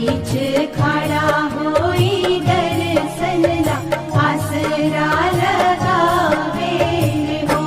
बीच खड़ा होई दर्शन ला आसरा लगावे हो।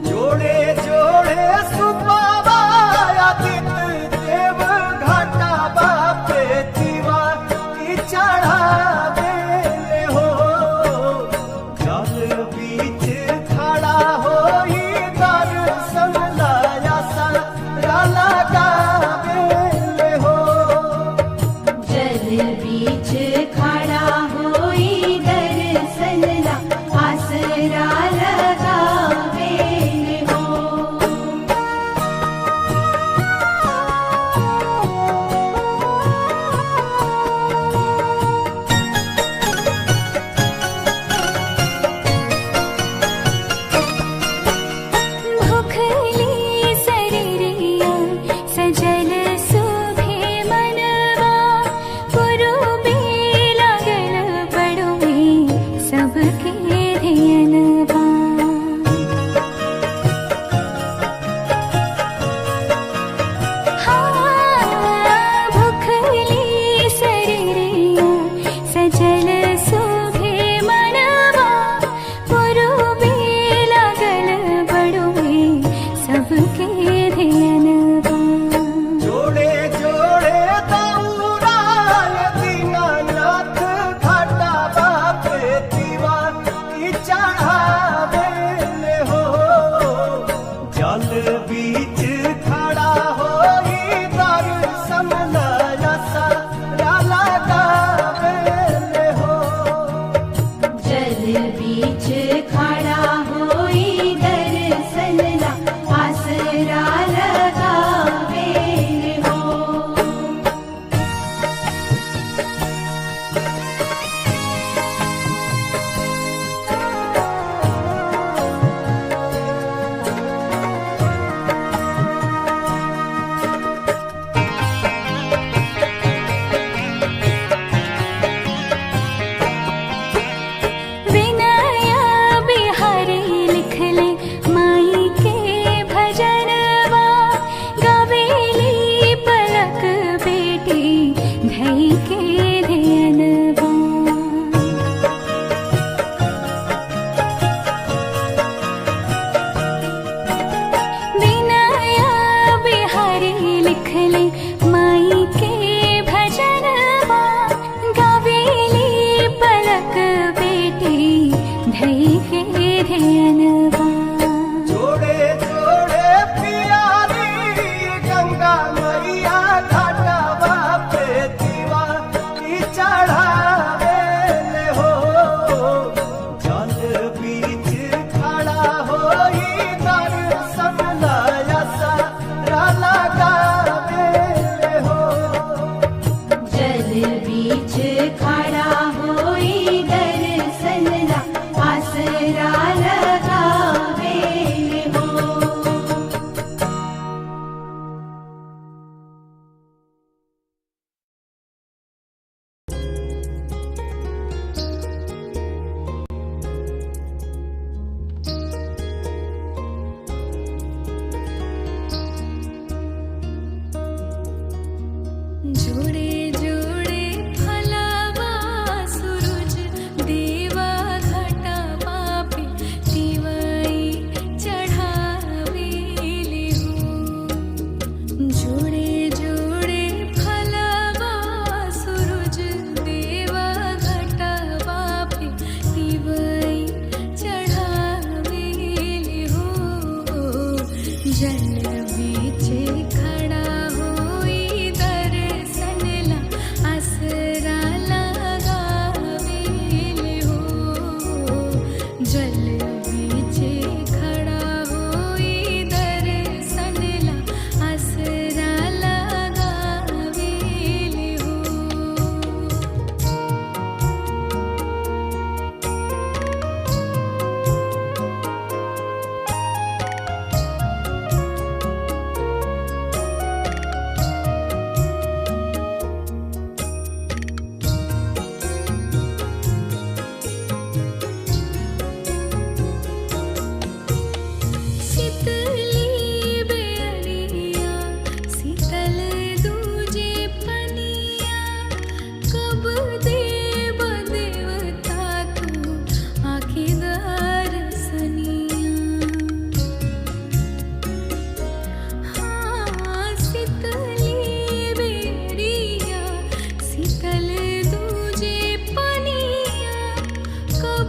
जोड़े जोड़े सुबाबाया दित देव घाटा बापे दीवा की चढ़ावे हो। जल बीच खड़ा होई दर्शन लाया सारा लगावे हो। जल बीच खड़ा होई दर्शन ला आसरा लगावे हो। भुखली शरीरिया सजल सुभे मनवा पुरुबे लागल बड़ुए सबके धियनवा। भुखली शरीरिया सजल सुभे मनवा पुरुबे लागल बड़ुए सबके धियनवा। जोड़े जोड़े दौड़ाय दीनानाथ घाटा बापे दीवा की चढ़ावे हो। जल बीच खड़ा होई दर्शन लाया सारा लगावे हो। जल बीच खड़ा होई दर्शन ला आसरा लगावे हो। विनय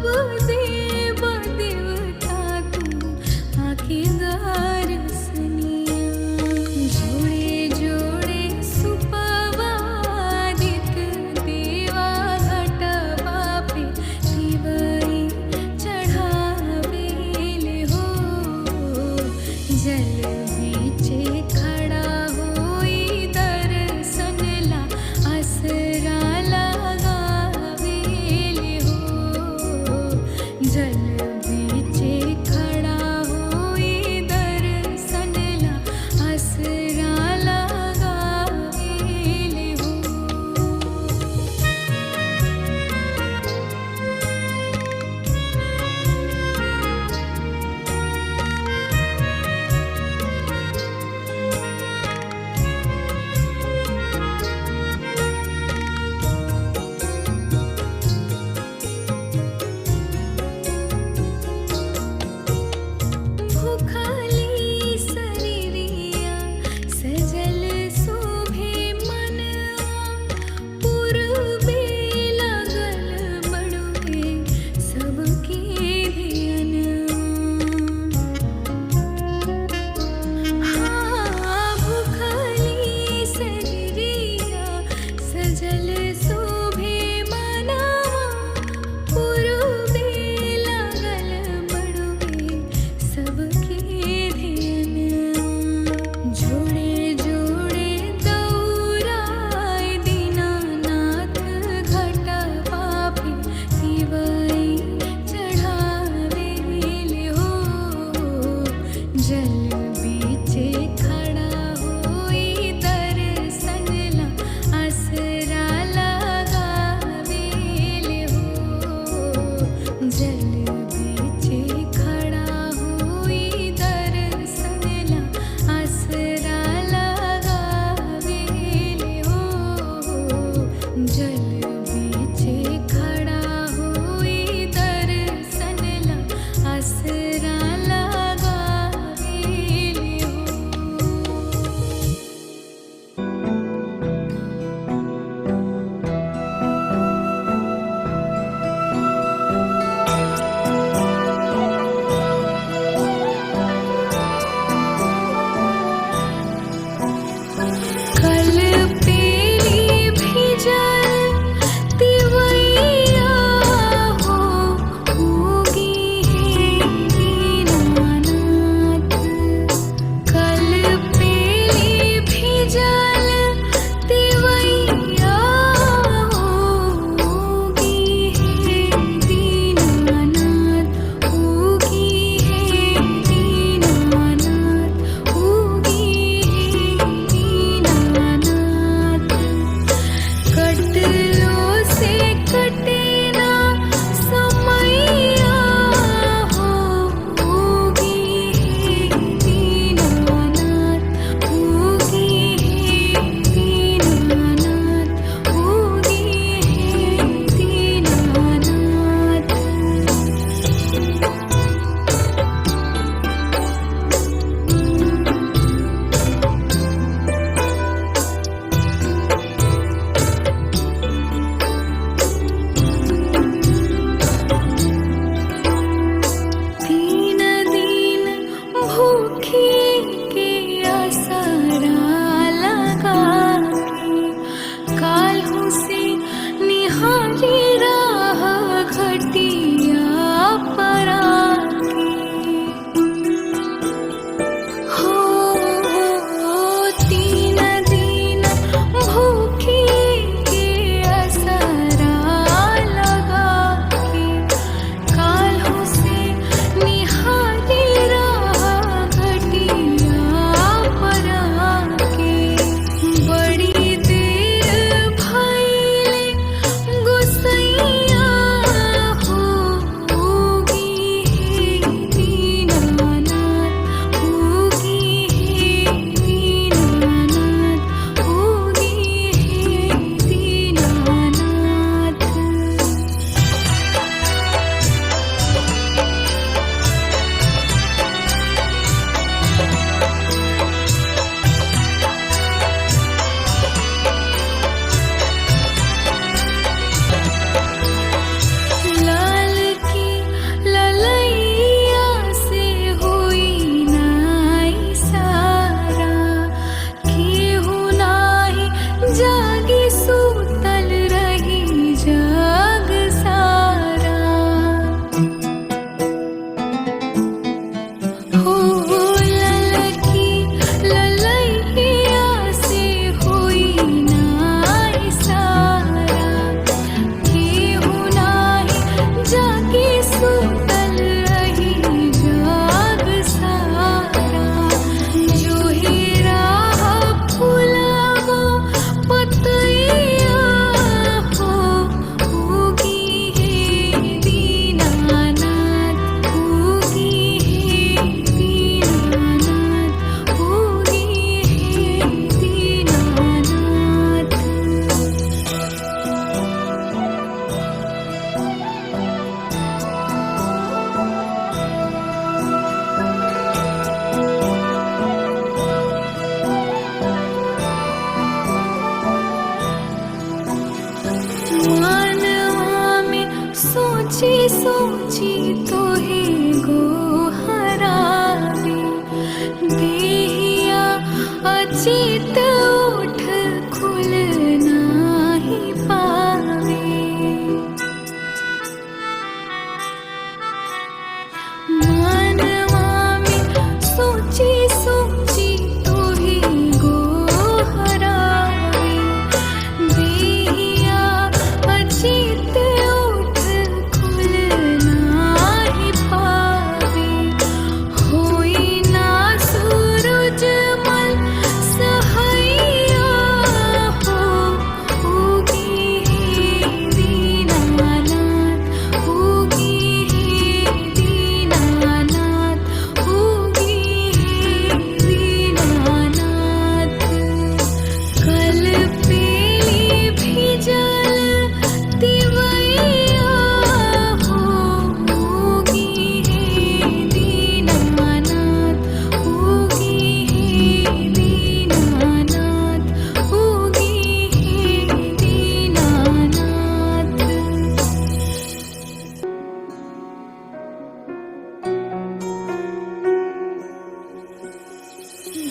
कब देव देवता तू आके दर्शनिया जोड़े जोड़े सुपवादित देवा घटवा पे दिवई चढ़ावेले हो जल बीचे खड़ा होई दर्शन ला असरा लगावेले हो सोची सोची तो हे गोहरावे देहिया अचित उठ खुल नाही पावे मनवा में सोची सोची तो हे गोहरावे देहिया अचित उठ खुल नाही पावे होई ना सूरज मल सहैया हो उगी हे दीनानाथ उगी हे दीनानाथ उगी हे दीनानाथ कल पेली भिजल तिवैया हो उगी हे दीनानाथ उगी हे दीनानाथ उगी हे दीनानाथ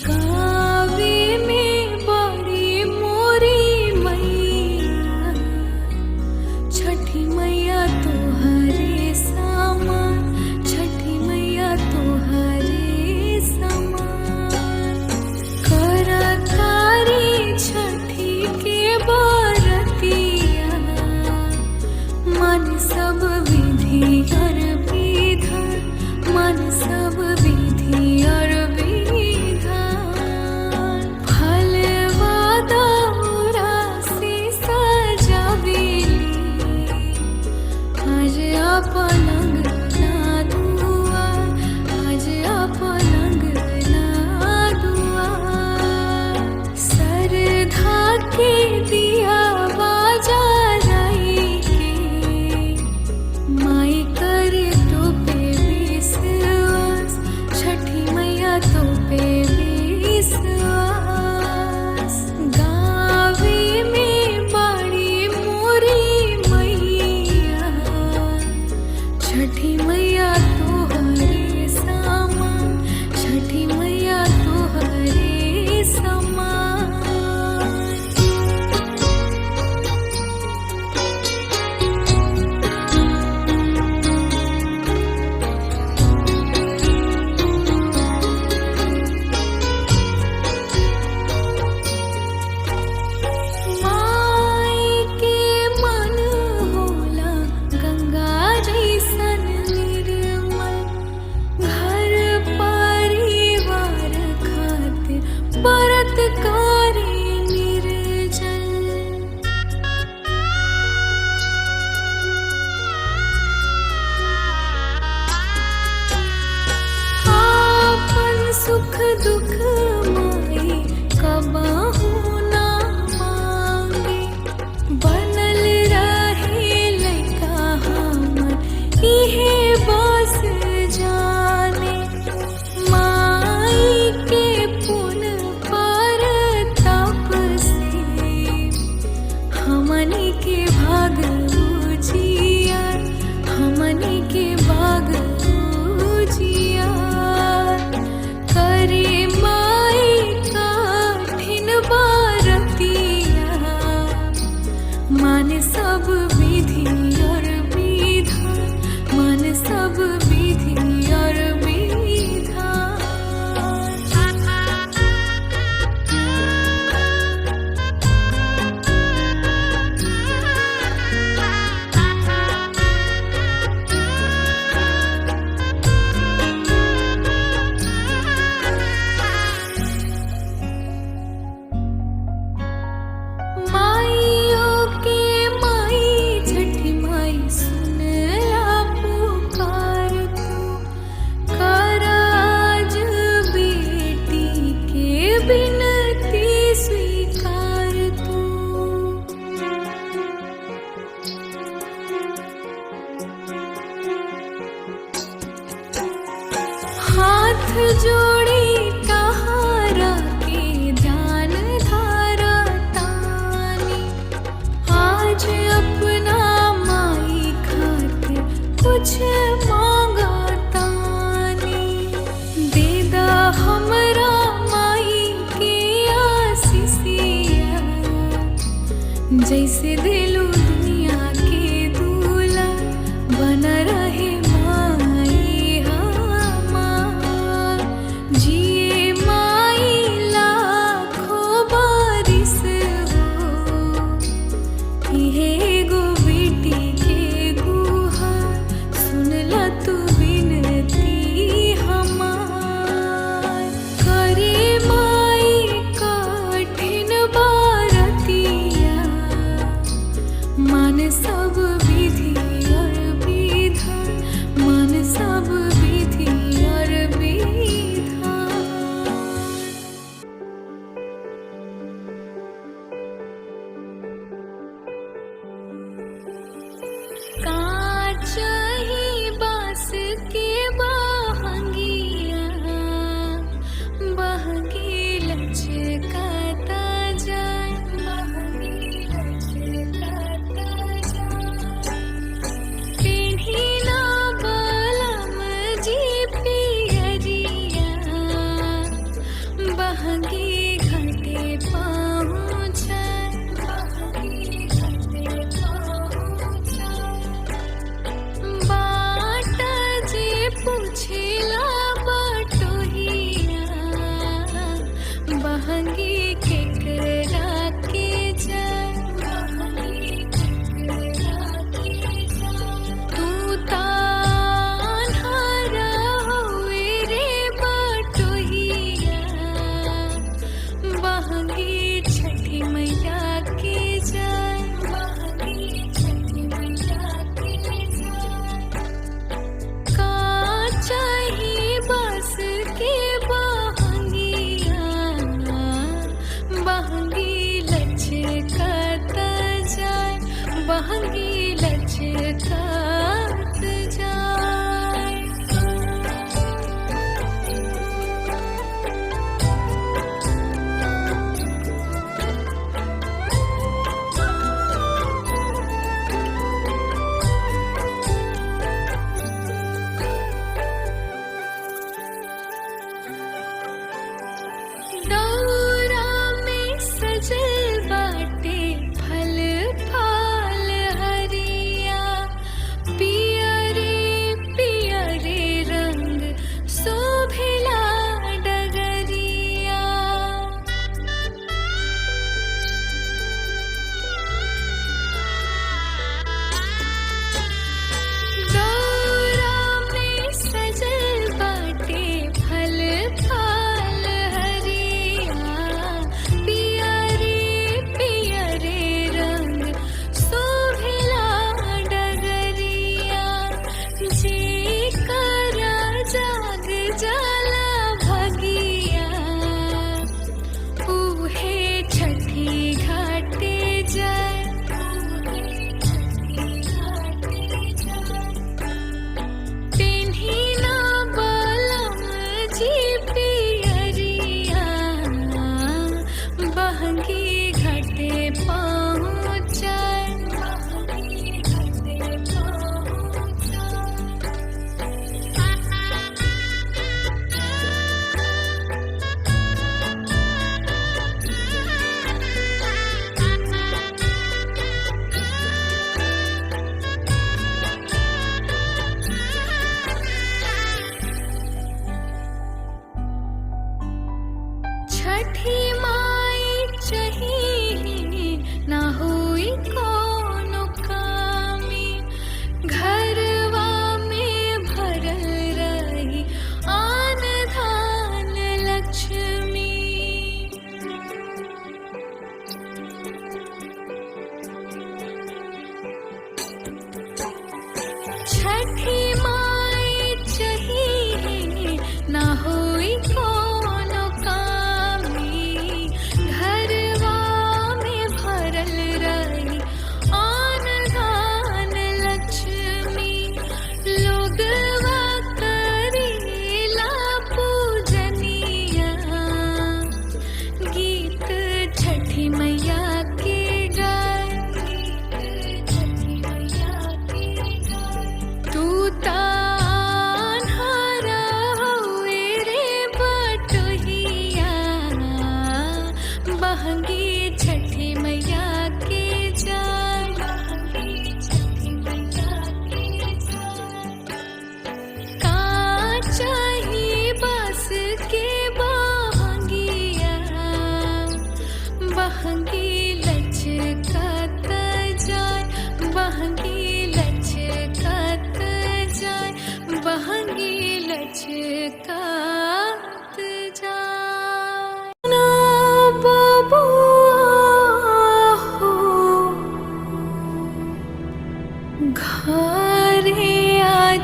गावे में बड़ी मोरी मैया छठी मैया तोहरे समान छठी मैया तोहरे समान करतारी छठी के बरतिया मन सब विधि और विधान मन सब विधि और विधान फलवा दौरा से सजावेली आज अपलंग ना दुआ आज अपलंग ना दुआ सरधा के दिया बाजा जाई के माई करे तो पे विश्वास छठी मैया तो पे विश्वास गावे में बड़ी मोरी मैया छठी मैया तोहरे समान छठी मैया तोहरे समान माई के मन होला गंगा जैसन निर्मल घर परिवार खातिर व्रत करे निर्जल आपन सुख दुख माई कबाहू ना मांगे बनल रहे लइका हमर इहे बस जाने माई के पुन पर तप से हमनी के भाग उजियार हमनी के भाग उजियार करे माई कठिन बरतिया मन सब विधि और विधान मन सब विधि और माइयों के माई छठी माई सुनला पुकार तू कर आज बेटी के बिनती स्वीकार तू हाथ जोड़ी कहारा के ध्यान धारा तानी आज अपना माई खातिर कुछ मांगा तानी देदा हमरा माई के आसीसिया जैसे दिलू दुनिया के दूल्हा बना रहे माई हमार जिए माई लाखों बारिश हो इहे गो बेटी के गुहार सुनला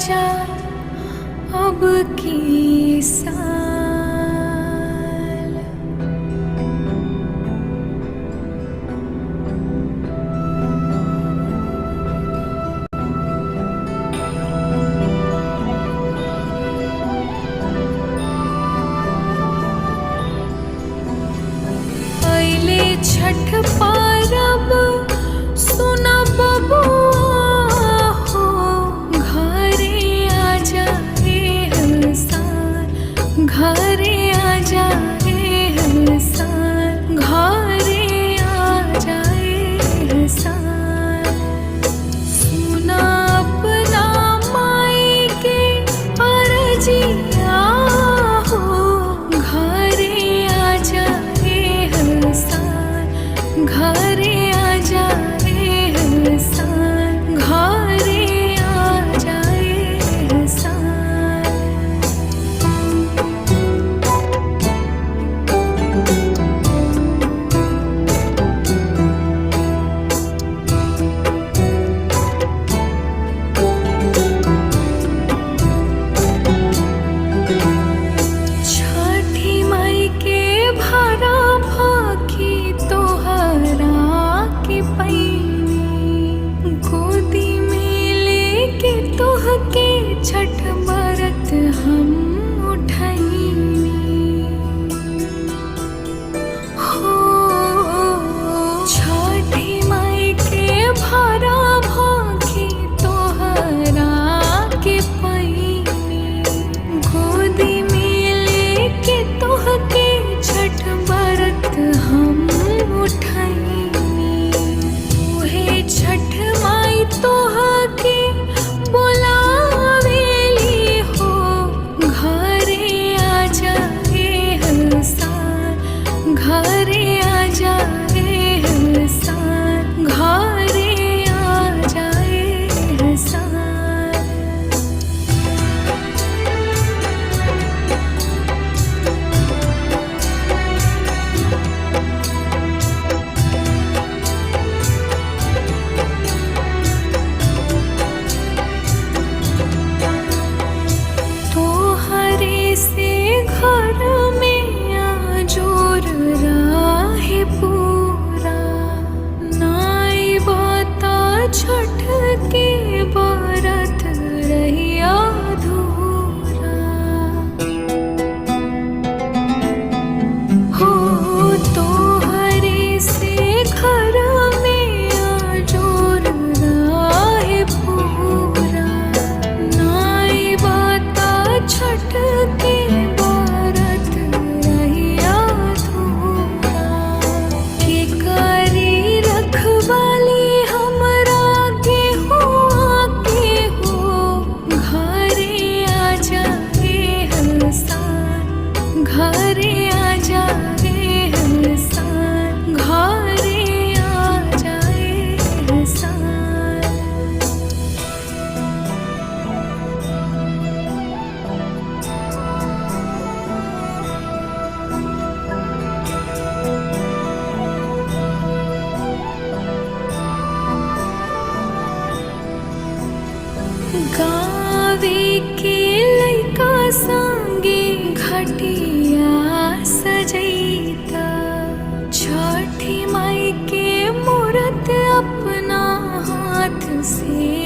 आजा अब की साल। पहले छठ पारब सुना बबुआ हो, घरे आजा रे हंसार, घरे आजा रे हंसार, घरे आजा रे हंसार। सुना अपना माई के अर्जिया हो, घरे आजा रे हंसार, घरे आजा रे हंसार, घरे आजा रे हंसार। छठी माई के भारा भाखी तोहरा के पैनी, गोदी में लेके तोहके छठ बरत हम उठैनी हो। छठी माई के भारा भाखी तोहरा के पैनी, गोदी में लेके तोहके छठ बरत हम उठैनी। तोहे छठ माई तोहके बोलावेली हो, घरे आजा रे हंसार, घरे आजा रे हंसार, घरे आजा रे हंसार। तोहरे से घर में आजोर राहे पूरा, नाई बाता छठ के बरत रही अधूरा हो। तोहरे से घर में आजोर राहे पूरा, नाई बाता छठ के बरत रही अधूरा। के करी रखवाली हमरा गेहुआ के हो, घरे आजा रे हंसार, घरे आजा रे हंसार, घरे आजा रे हंसार। गावे के लइका संगे घटिया सजैता, छठी माई के मूरत अपना हाथ से